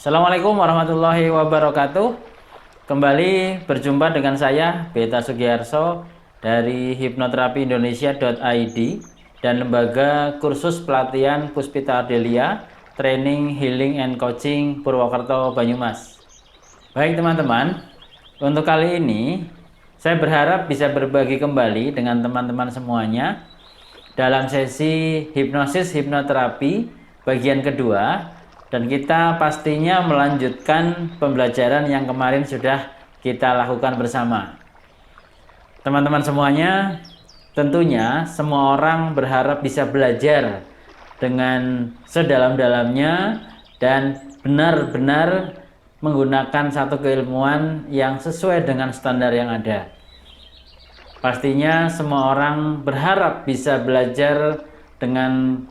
Assalamualaikum warahmatullahi wabarakatuh. Kembali berjumpa dengan saya Beta Sugiharso dari hipnoterapi-indonesia.id dan Lembaga Kursus Pelatihan Puspita Ardelia Training Healing and Coaching Purwokerto Banyumas. Baik teman-teman, untuk kali ini saya berharap bisa berbagi kembali dengan teman-teman semuanya dalam sesi hipnosis hipnoterapi bagian kedua, dan kita pastinya melanjutkan pembelajaran yang kemarin sudah kita lakukan bersama. Teman-teman semuanya, tentunya semua orang berharap bisa belajar dengan sedalam-dalamnya dan benar-benar menggunakan satu keilmuan yang sesuai dengan standar yang ada. Pastinya semua orang berharap bisa belajar dengan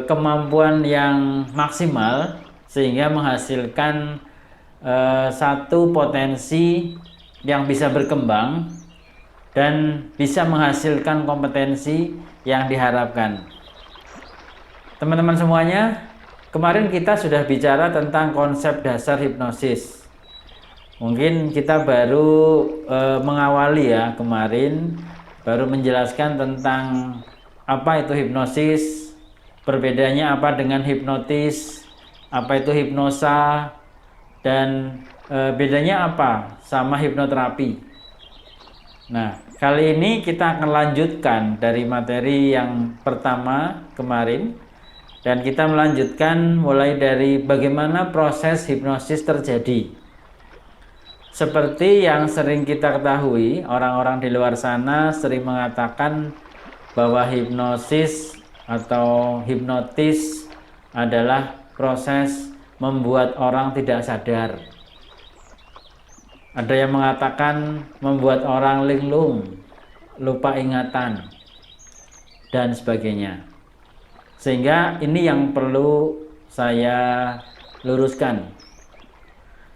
kemampuan yang maksimal sehingga menghasilkan satu potensi yang bisa berkembang dan bisa menghasilkan kompetensi yang diharapkan. Teman-teman semuanya, kemarin kita sudah bicara tentang konsep dasar hipnosis. Mungkin kita baru mengawali ya, kemarin baru menjelaskan tentang apa itu hipnosis, perbedaannya apa dengan hipnotis, apa itu hipnosa, dan bedanya apa sama hipnoterapi. Nah, kali ini kita akan lanjutkan dari materi yang pertama kemarin, dan kita melanjutkan mulai dari bagaimana proses hipnosis terjadi. Seperti yang sering kita ketahui, orang-orang di luar sana sering mengatakan bahwa hipnosis atau hipnotis adalah proses membuat orang tidak sadar. Ada yang mengatakan membuat orang linglung, lupa ingatan, dan sebagainya. Sehingga ini yang perlu saya luruskan.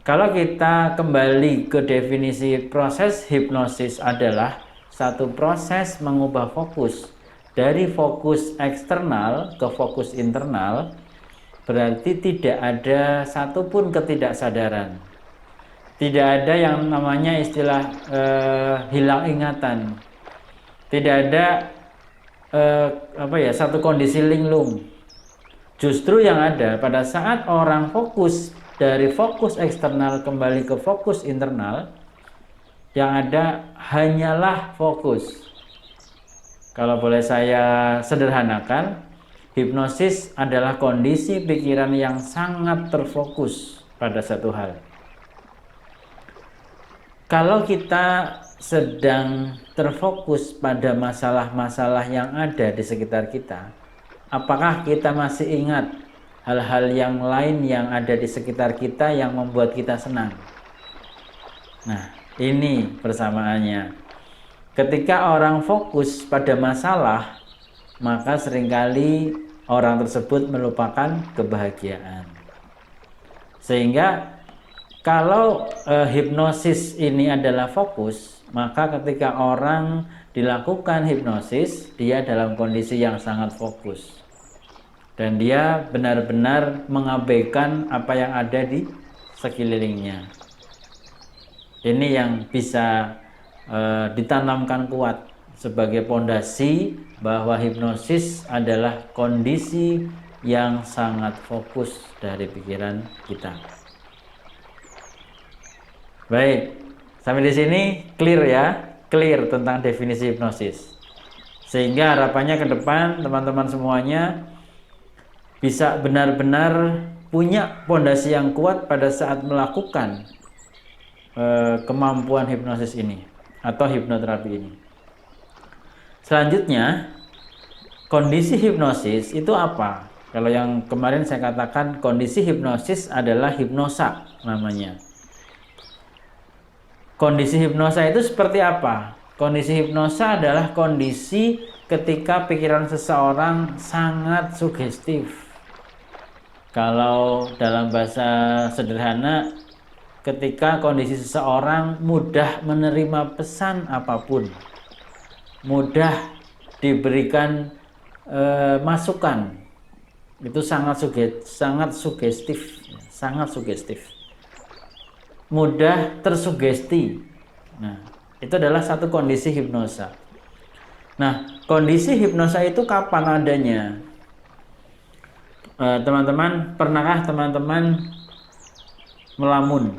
Kalau kita kembali ke definisi proses hipnosis adalah satu proses mengubah fokus dari fokus eksternal ke fokus internal, berarti tidak ada satupun ketidaksadaran. Tidak ada yang namanya istilah hilang ingatan. Tidak ada satu kondisi linglung. Justru yang ada pada saat orang fokus dari fokus eksternal kembali ke fokus internal, yang ada hanyalah fokus. Kalau boleh saya sederhanakan, hipnosis adalah kondisi pikiran yang sangat terfokus pada satu hal. Kalau kita sedang terfokus pada masalah-masalah yang ada di sekitar kita, apakah kita masih ingat hal-hal yang lain yang ada di sekitar kita yang membuat kita senang? Nah, ini persamaannya. Ketika orang fokus pada masalah, maka seringkali orang tersebut melupakan kebahagiaan. Sehingga kalau hipnosis ini adalah fokus, maka ketika orang dilakukan hipnosis, dia dalam kondisi yang sangat fokus. Dan dia benar-benar mengabaikan apa yang ada di sekelilingnya. Ini yang bisa ditanamkan kuat sebagai pondasi bahwa hipnosis adalah kondisi yang sangat fokus dari pikiran kita. Baik, sampai di sini clear ya, clear tentang definisi hipnosis. Sehingga harapannya ke depan teman-teman semuanya bisa benar-benar punya pondasi yang kuat pada saat melakukan kemampuan hipnosis ini atau hipnoterapi ini. Selanjutnya, kondisi hipnosis itu apa? Kalau yang kemarin saya katakan kondisi hipnosis adalah hipnosa namanya. Kondisi hipnosa itu seperti apa? Kondisi hipnosa adalah kondisi ketika pikiran seseorang sangat sugestif. Kalau dalam bahasa sederhana, ketika kondisi seseorang mudah menerima pesan apapun, mudah diberikan masukan, itu sangat sugestif, sangat sugestif, mudah tersugesti. Nah, itu adalah satu kondisi hipnosa. Nah, kondisi hipnosa itu kapan adanya? Teman-teman, pernahkah teman-teman melamun?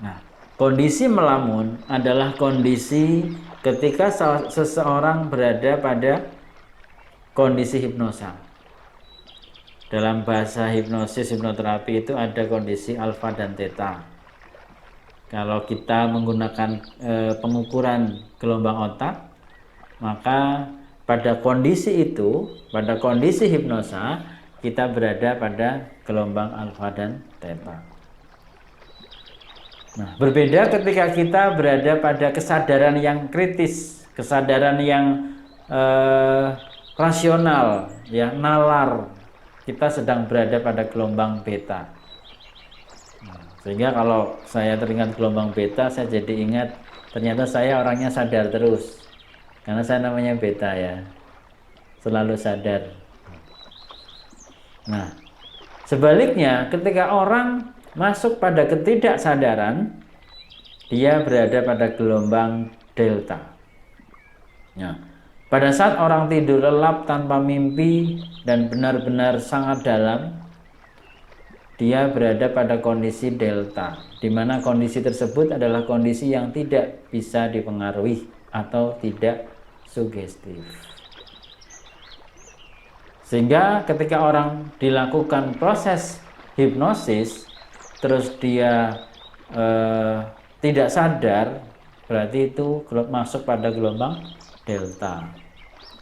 Nah, kondisi melamun adalah kondisi ketika seseorang berada pada kondisi hipnosa. Dalam bahasa hipnosis, hipnoterapi itu ada kondisi alfa dan theta. Kalau kita menggunakan pengukuran gelombang otak, maka pada kondisi itu, pada kondisi hipnosa, kita berada pada gelombang alfa dan theta. Nah, berbeda ketika kita berada pada kesadaran yang kritis, kesadaran yang rasional, ya, nalar. Kita sedang berada pada gelombang beta. Nah, sehingga kalau saya teringat gelombang beta, saya jadi ingat ternyata saya orangnya sadar terus. Karena saya namanya beta ya, selalu sadar. Nah, sebaliknya ketika orang masuk pada ketidaksadaran, dia berada pada gelombang delta. Nah, pada saat orang tidur lelap tanpa mimpi dan benar-benar sangat dalam, dia berada pada kondisi delta, di mana kondisi tersebut adalah kondisi yang tidak bisa dipengaruhi atau tidak sugestif. Sehingga ketika orang dilakukan proses hipnosis, terus dia tidak sadar, berarti itu masuk pada gelombang delta.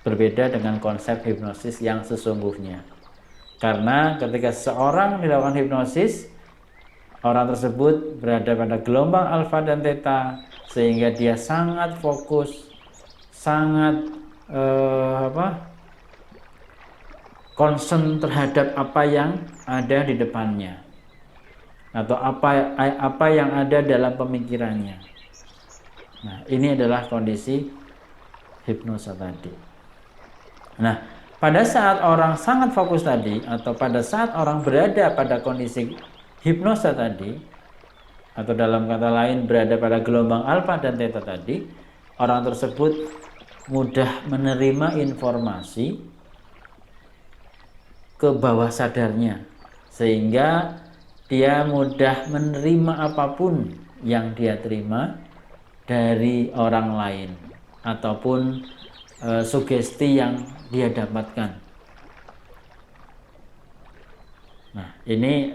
Berbeda dengan konsep hipnosis yang sesungguhnya. Karena ketika seseorang dilakukan hipnosis, orang tersebut berada pada gelombang alfa dan theta, sehingga dia sangat fokus, sangat concern terhadap apa yang ada di depannya, atau apa yang ada dalam pemikirannya. Nah, ini adalah kondisi hipnosa tadi. Nah, pada saat orang sangat fokus tadi, atau pada saat orang berada pada kondisi hipnosa tadi, atau dalam kata lain berada pada gelombang alfa dan theta tadi, orang tersebut mudah menerima informasi ke bawah sadarnya, sehingga dia mudah menerima apapun yang dia terima dari orang lain ataupun sugesti yang dia dapatkan. Nah, ini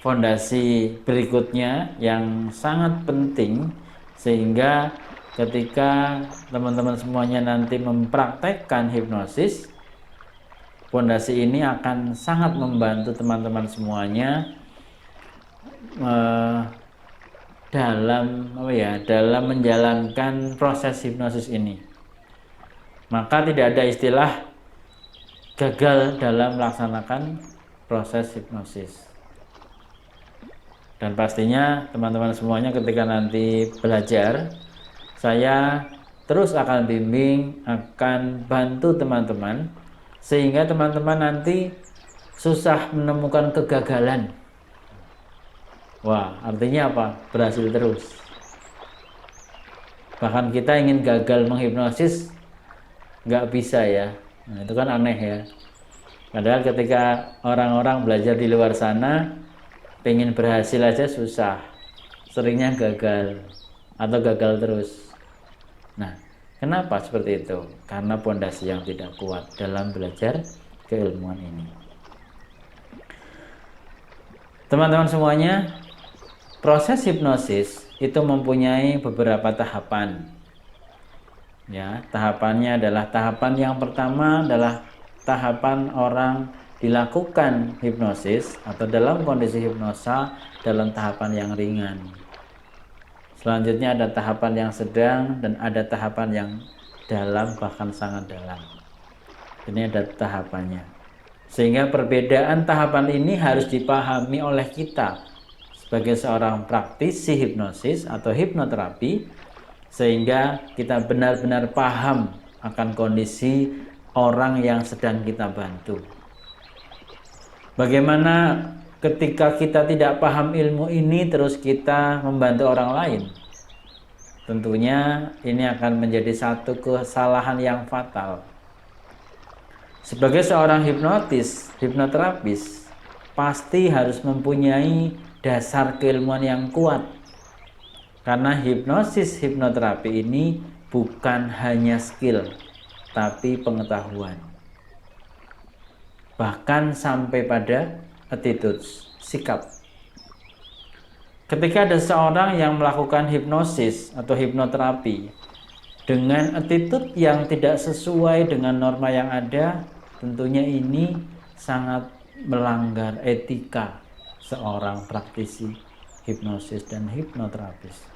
fondasi berikutnya yang sangat penting, sehingga ketika teman-teman semuanya nanti mempraktekkan hipnosis, fondasi ini akan sangat membantu teman-teman semuanya dalam menjalankan proses hipnosis ini. Maka tidak ada istilah gagal dalam melaksanakan proses hipnosis. Dan pastinya teman-teman semuanya ketika nanti belajar, saya terus akan bimbing, akan bantu teman-teman, sehingga teman-teman nanti susah menemukan kegagalan. Wah, artinya apa? Berhasil terus. Bahkan kita ingin gagal menghipnosis, nggak bisa ya. Nah, itu kan aneh ya. Padahal ketika orang-orang belajar di luar sana, pengen berhasil aja susah, seringnya gagal atau gagal terus. Nah, kenapa seperti itu? Karena pondasi yang tidak kuat dalam belajar keilmuan ini. Teman-teman semuanya, proses hipnosis itu mempunyai beberapa tahapan. Ya, tahapannya adalah tahapan yang pertama adalah tahapan orang dilakukan hipnosis atau dalam kondisi hipnosa dalam tahapan yang ringan. Selanjutnya ada tahapan yang sedang dan ada tahapan yang dalam, bahkan sangat dalam. Ini ada tahapannya. Sehingga perbedaan tahapan ini harus dipahami oleh kita sebagai seorang praktisi hipnosis atau hipnoterapi, sehingga kita benar-benar paham akan kondisi orang yang sedang kita bantu. Bagaimana ketika kita tidak paham ilmu ini terus kita membantu orang lain? Tentunya ini akan menjadi satu kesalahan yang fatal. Sebagai seorang hipnoterapis, pasti harus mempunyai dasar keilmuan yang kuat. Karena hipnoterapi ini bukan hanya skill, tapi pengetahuan. Bahkan sampai pada attitudes, sikap. Ketika ada seorang yang melakukan hipnosis atau hipnoterapi dengan attitude yang tidak sesuai dengan norma yang ada, tentunya ini sangat melanggar etika seorang praktisi hipnosis dan hipnoterapis.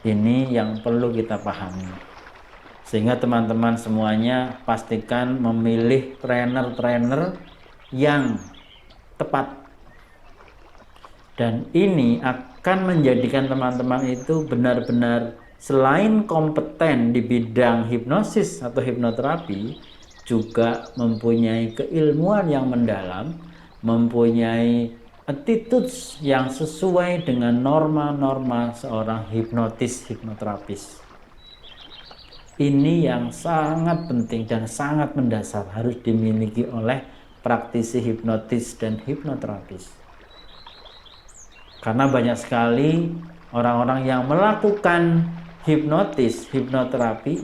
Ini yang perlu kita pahami. Sehingga teman-teman semuanya pastikan memilih trainer-trainer yang tepat. Dan ini akan menjadikan teman-teman itu benar-benar selain kompeten di bidang hipnosis atau hipnoterapi, juga mempunyai keilmuan yang mendalam, mempunyai attitudes yang sesuai dengan norma-norma seorang hipnoterapis. Ini yang sangat penting dan sangat mendasar harus dimiliki oleh praktisi hipnotis dan hipnoterapis. Karena banyak sekali orang-orang yang melakukan hipnoterapi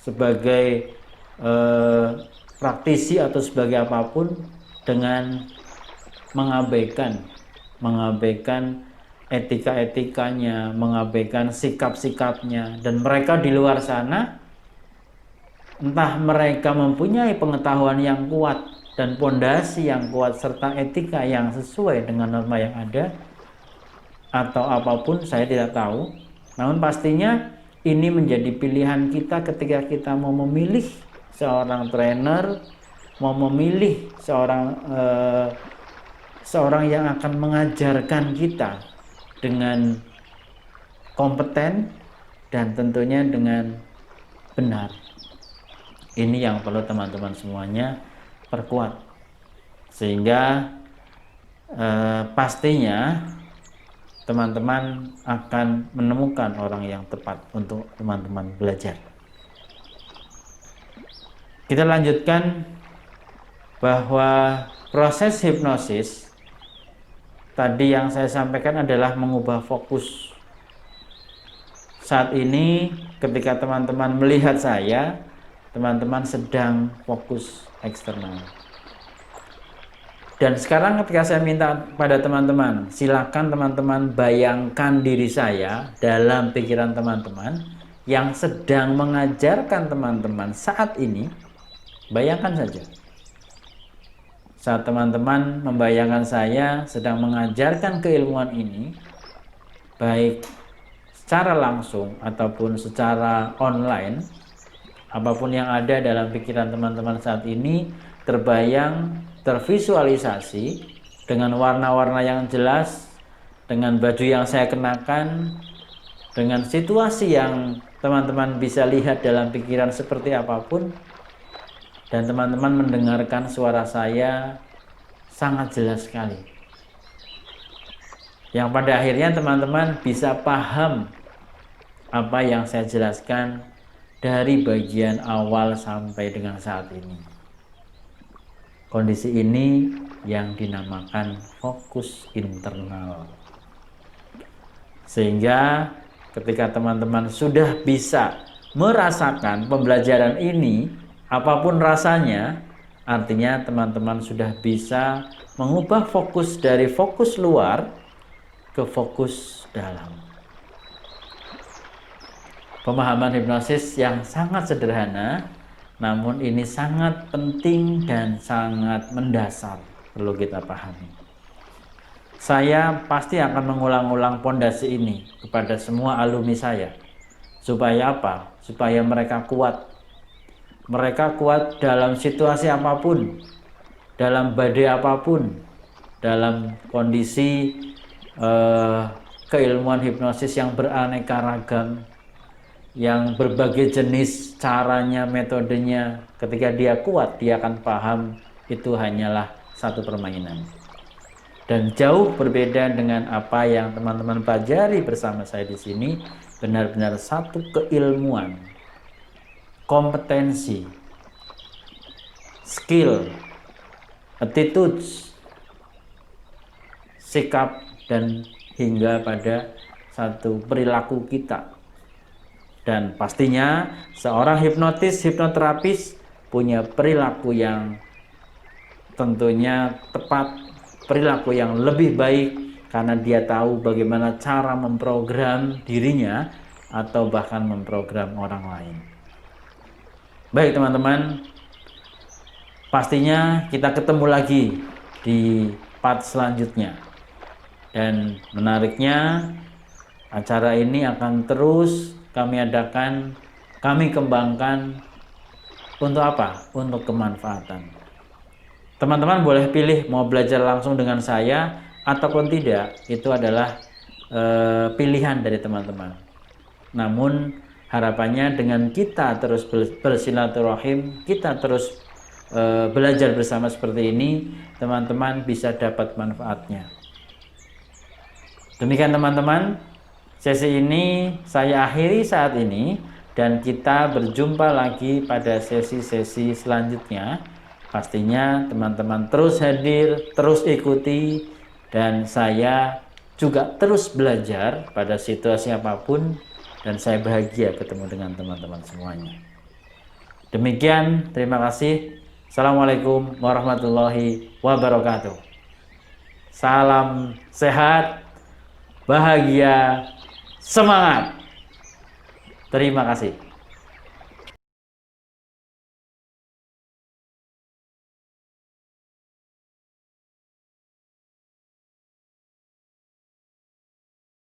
sebagai praktisi atau sebagai apapun dengan mengabaikan etika-etikanya, mengabaikan sikap-sikapnya, dan mereka di luar sana entah mereka mempunyai pengetahuan yang kuat dan pondasi yang kuat serta etika yang sesuai dengan norma yang ada atau apapun, saya tidak tahu. Namun pastinya ini menjadi pilihan kita ketika kita mau memilih seorang trainer, mau memilih seorang yang akan mengajarkan kita dengan kompeten dan tentunya dengan benar. Ini yang perlu teman-teman semuanya perkuat, sehingga pastinya teman-teman akan menemukan orang yang tepat untuk teman-teman belajar. Kita lanjutkan bahwa proses hipnosis tadi yang saya sampaikan adalah mengubah fokus. Saat ini ketika teman-teman melihat saya, teman-teman sedang fokus eksternal. Dan sekarang ketika saya minta pada teman-teman, silakan teman-teman bayangkan diri saya dalam pikiran teman-teman yang sedang mengajarkan teman-teman saat ini. Bayangkan saja. Saat teman-teman membayangkan saya sedang mengajarkan keilmuan ini, baik secara langsung ataupun secara online, apapun yang ada dalam pikiran teman-teman saat ini terbayang, tervisualisasi dengan warna-warna yang jelas, dengan baju yang saya kenakan, dengan situasi yang teman-teman bisa lihat dalam pikiran seperti apapun, dan teman-teman mendengarkan suara saya sangat jelas sekali. Yang pada akhirnya teman-teman bisa paham apa yang saya jelaskan dari bagian awal sampai dengan saat ini. Kondisi ini yang dinamakan fokus internal. Sehingga ketika teman-teman sudah bisa merasakan pembelajaran ini, apapun rasanya, artinya teman-teman sudah bisa mengubah fokus dari fokus luar ke fokus dalam. Pemahaman hipnosis yang sangat sederhana, namun ini sangat penting dan sangat mendasar, perlu kita pahami. Saya pasti akan mengulang-ulang pondasi ini kepada semua alumni saya. Supaya apa? Supaya mereka kuat. Mereka kuat dalam situasi apapun, dalam badai apapun, dalam kondisi keilmuan hipnosis yang beraneka ragam, yang berbagai jenis caranya, metodenya. Ketika dia kuat, dia akan paham itu hanyalah satu permainan. Dan jauh berbeda dengan apa yang teman-teman pelajari bersama saya di sini, benar-benar satu keilmuan, kompetensi, skill, attitudes, sikap, dan hingga pada satu perilaku kita. Dan pastinya seorang hipnoterapis punya perilaku yang tentunya tepat, perilaku yang lebih baik, karena dia tahu bagaimana cara memprogram dirinya atau bahkan memprogram orang lain. Baik teman-teman, pastinya kita ketemu lagi di part selanjutnya. Dan menariknya, acara ini akan terus kami adakan, kami kembangkan untuk apa? Untuk kemanfaatan. Teman-teman boleh pilih mau belajar langsung dengan saya ataupun tidak, itu adalah pilihan dari teman-teman. Namun harapannya dengan kita terus bersilaturahim, kita terus belajar bersama seperti ini, teman-teman bisa dapat manfaatnya. Demikian teman-teman, sesi ini saya akhiri saat ini, dan kita berjumpa lagi pada sesi-sesi selanjutnya. Pastinya teman-teman terus hadir, terus ikuti, dan saya juga terus belajar pada situasi apapun, dan saya bahagia ketemu dengan teman-teman semuanya. Demikian, terima kasih. Assalamualaikum warahmatullahi wabarakatuh. Salam sehat, bahagia, semangat. Terima kasih.